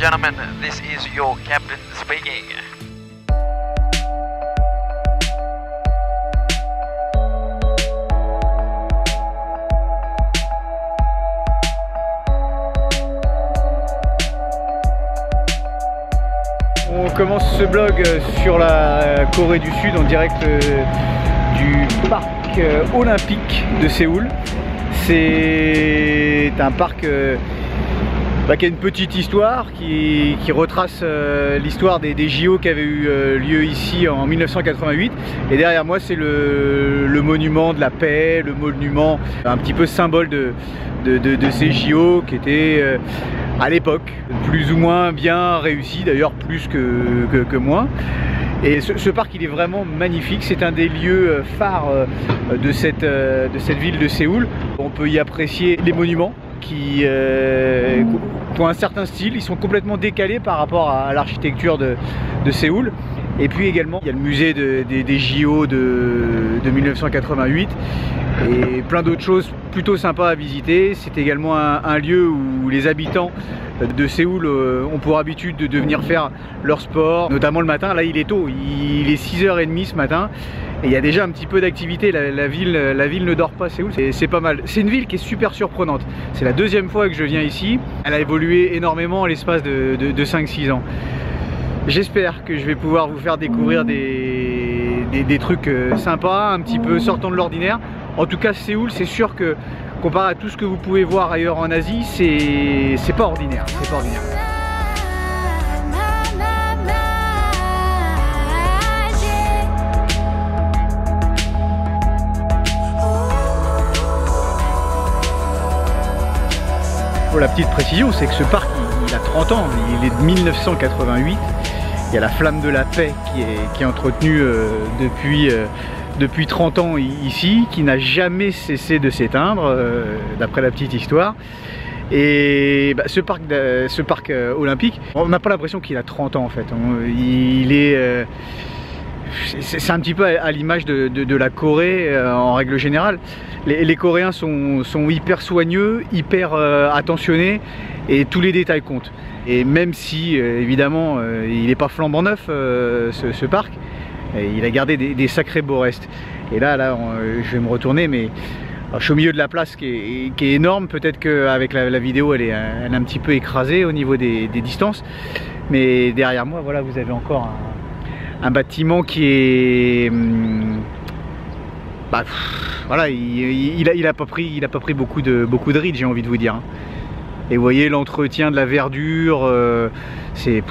gentlemen, this is your captain speaking. On commence ce blog sur la Corée du Sud en direct du parc olympique de Séoul. C'est un parc qui a une petite histoire, qui retrace l'histoire des JO qui avaient eu lieu ici en 1988. Et derrière moi, c'est le monument de la paix, le monument un petit peu symbole de ces JO qui étaient à l'époque plus ou moins bien réussi, d'ailleurs plus que moins. Et ce parc, il est vraiment magnifique. C'est un des lieux phares de cette ville de Séoul. On peut y apprécier les monuments qui ont un certain style. Ils sont complètement décalés par rapport à l'architecture de Séoul. Et puis également, il y a le musée des JO de 1988 et plein d'autres choses plutôt sympas à visiter. C'est également un lieu où les habitants de Séoul ont pour habitude de venir faire leur sport, notamment le matin. Là, il est tôt, il est 6h30 ce matin et il y a déjà un petit peu d'activité. La ville ne dort pas, Séoul, c'est pas mal. C'est une ville qui est super surprenante. C'est la deuxième fois que je viens ici. Elle a évolué énormément en l'espace de 5-6 ans. J'espère que je vais pouvoir vous faire découvrir des trucs sympas, un petit peu sortant de l'ordinaire. En tout cas, Séoul, c'est sûr que comparé à tout ce que vous pouvez voir ailleurs en Asie, c'est pas ordinaire. C'est pas ordinaire. Pour la petite précision, c'est que ce parc, il a 30 ans, il est de 1988. Il y a la flamme de la paix qui est entretenue depuis 30 ans ici, qui n'a jamais cessé de s'éteindre, d'après la petite histoire. Et ce parc olympique, on n'a pas l'impression qu'il a 30 ans en fait. C'est un petit peu à l'image de la Corée en règle générale. Les Coréens sont hyper soigneux, hyper attentionnés et tous les détails comptent. Et même si évidemment il n'est pas flambant neuf ce parc, il a gardé des sacrés beaux restes. Et là je vais me retourner, mais je suis au milieu de la place qui est énorme. Peut-être qu'avec la vidéo elle est un petit peu écrasée au niveau des distances. Mais derrière moi, voilà, vous avez encore un bâtiment qui est... voilà, il a pas pris beaucoup de rides, j'ai envie de vous dire. Et vous voyez l'entretien de la verdure, c'est...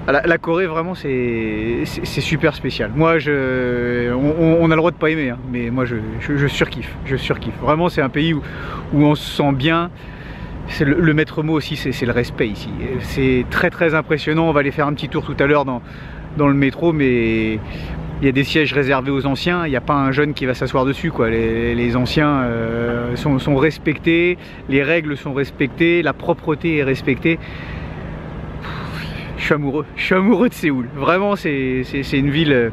La Corée, vraiment, c'est super spécial. Moi, on a le droit de pas aimer, hein, mais moi, je surkiffe. Vraiment, c'est un pays où on se sent bien. Le maître mot aussi, c'est le respect ici. C'est très impressionnant. On va aller faire un petit tour tout à l'heure dans le métro, mais il y a des sièges réservés aux anciens. Il n'y a pas un jeune qui va s'asseoir dessus, quoi. Les anciens sont respectés, les règles sont respectées, la propreté est respectée. Je suis amoureux de Séoul. Vraiment, c'est une ville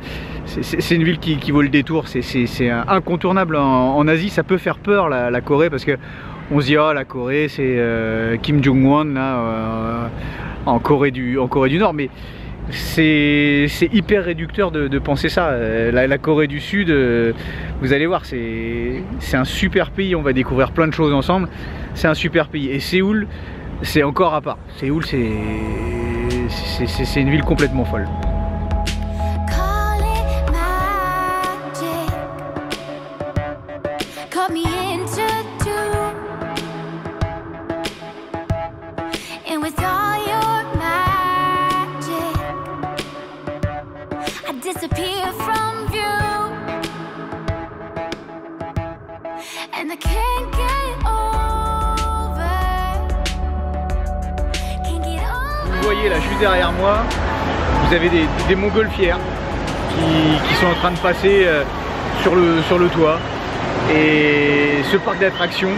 qui vaut le détour. C'est incontournable en Asie. Ça peut faire peur la Corée, parce que on se dit ah, la Corée c'est Kim Jong-un là en Corée du Nord, mais c'est hyper réducteur de penser ça. La Corée du Sud, vous allez voir, c'est un super pays. On va découvrir plein de choses ensemble. C'est un super pays. Et Séoul, c'est encore à part. Séoul, c'est une ville complètement folle. Vous voyez là juste derrière moi, vous avez des montgolfières qui sont en train de passer sur le toit. Et ce parc d'attractions,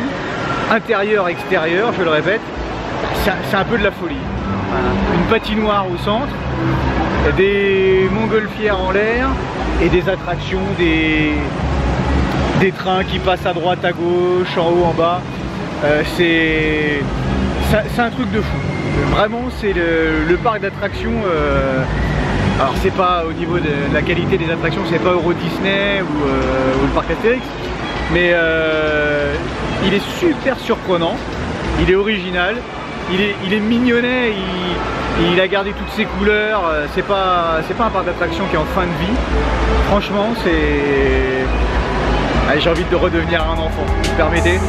intérieur, extérieur, je le répète, c'est un peu de la folie. Voilà. Une patinoire au centre, des montgolfières en l'air et des attractions, des trains qui passent à droite, à gauche, en haut, en bas. C'est un truc de fou. Vraiment, c'est le parc d'attractions. Alors c'est pas au niveau de la qualité des attractions, c'est pas Euro Disney ou le parc Astérix, mais il est super surprenant, il est original, il est mignonnet, il a gardé toutes ses couleurs, c'est pas un parc d'attractions qui est en fin de vie. Franchement, c'est... Allez, j'ai envie de redevenir un enfant, vous me permettez?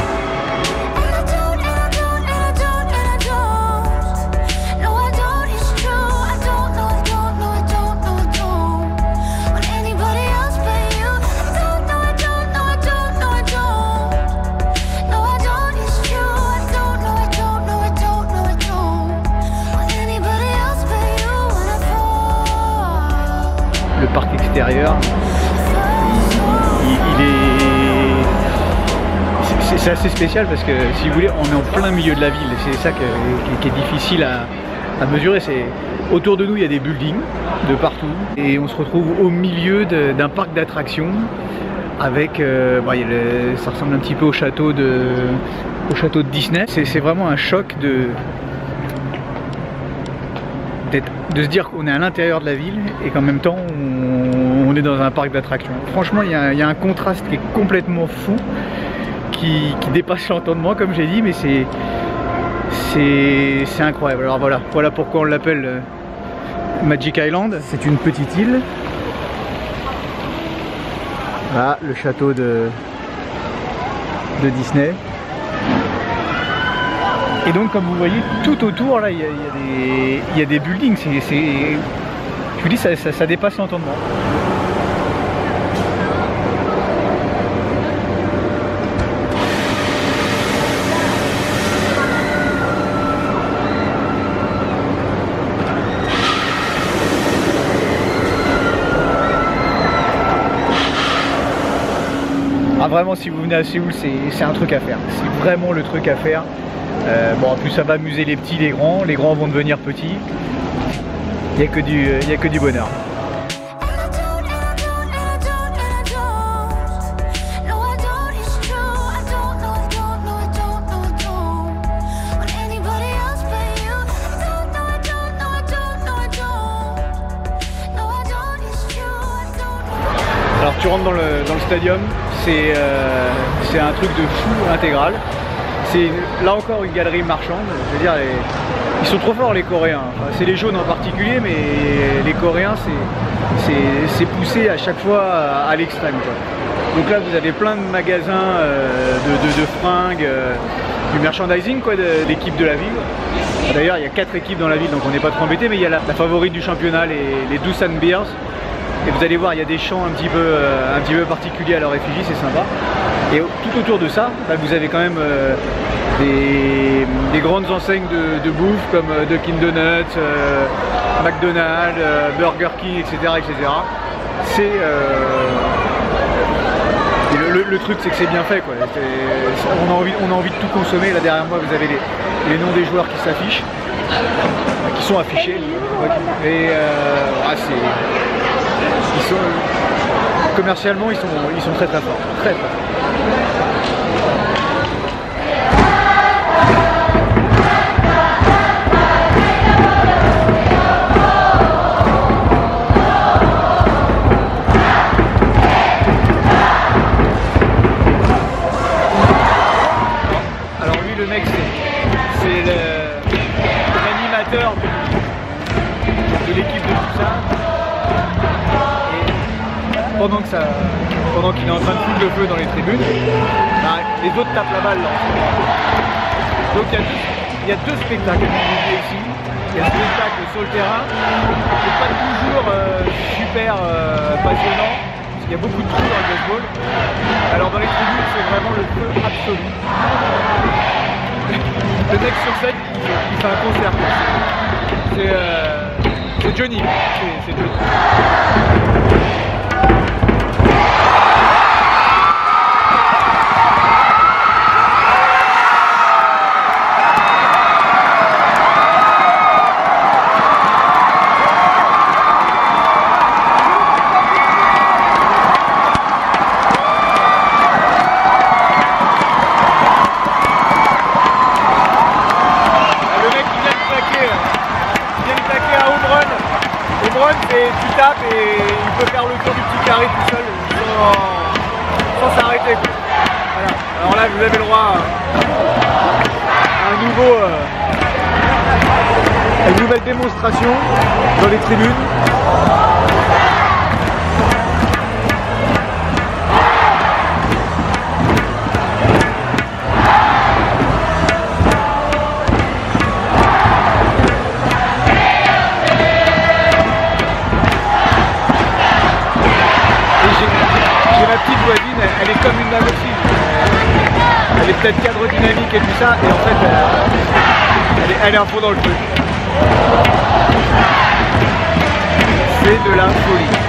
Le parc extérieur, c'est assez spécial parce que si vous voulez, on est en plein milieu de la ville, c'est ça qui est difficile à mesurer. C'est autour de nous, il y a des buildings de partout et on se retrouve au milieu d'un parc d'attractions avec, ça ressemble un petit peu au château de Disney. C'est vraiment un choc de se dire qu'on est à l'intérieur de la ville et qu'en même temps on est dans un parc d'attractions. Franchement, il y a un contraste qui est complètement fou, qui dépasse l'entendement comme j'ai dit, mais c'est incroyable. Alors voilà pourquoi on l'appelle Magic Island. C'est une petite île. Voilà le château de Disney. Et donc, comme vous voyez, tout autour, là, il y a des buildings. Je vous dis, ça dépasse l'entendement. Ah, vraiment, si vous venez à Séoul, c'est un truc à faire. C'est vraiment le truc à faire. Bon, en plus ça va amuser les petits, les grands vont devenir petits. Il n'y a que du bonheur. Alors tu rentres dans le stadium, c'est un truc de fou intégral. C'est là encore une galerie marchande, je veux dire, ils sont trop forts les Coréens. Enfin, c'est les jaunes en particulier, mais les Coréens c'est poussé à chaque fois à l'extrême. Donc là vous avez plein de magasins de fringues, du merchandising quoi, de l'équipe de la ville. D'ailleurs il y a 4 équipes dans la ville donc on n'est pas trop embêté, mais il y a la favorite du championnat, les Doosan Bears. Et vous allez voir, il y a des chants un petit peu particuliers à leur effigie, c'est sympa. Et tout autour de ça, vous avez quand même des grandes enseignes de bouffe comme Dunkin' Donuts, McDonald's, Burger King, etc. C'est le truc, c'est que c'est bien fait, quoi. On a envie de tout consommer. Là derrière moi, vous avez les noms des joueurs qui s'affichent, qui sont affichés. Et commercialement, ils sont très très forts, très forts. Alors lui, le mec, c'est l'animateur de l'équipe de Doosan. Pendant qu'il est en train de foutre le feu dans les tribunes, les autres tapent la balle là. Donc il y a deux spectacles ici. Il y a le spectacle sur le terrain, qui n'est pas toujours super passionnant, parce qu'il y a beaucoup de trous dans le baseball. Alors dans les tribunes, c'est vraiment le feu absolu. Le mec sur scène, il fait un concert. C'est Johnny. C'est Johnny. Le mec qui vient de claquer frappe et il peut faire le tour du petit carré tout seul sans s'arrêter. Voilà. Alors là vous avez le droit à une nouvelle démonstration dans les tribunes. J'ai ma petite voisine, elle est comme une dame aussi. Elle est peut-être cadre dynamique et tout ça, et en fait, elle est un fond dans le truc. C'est de la folie.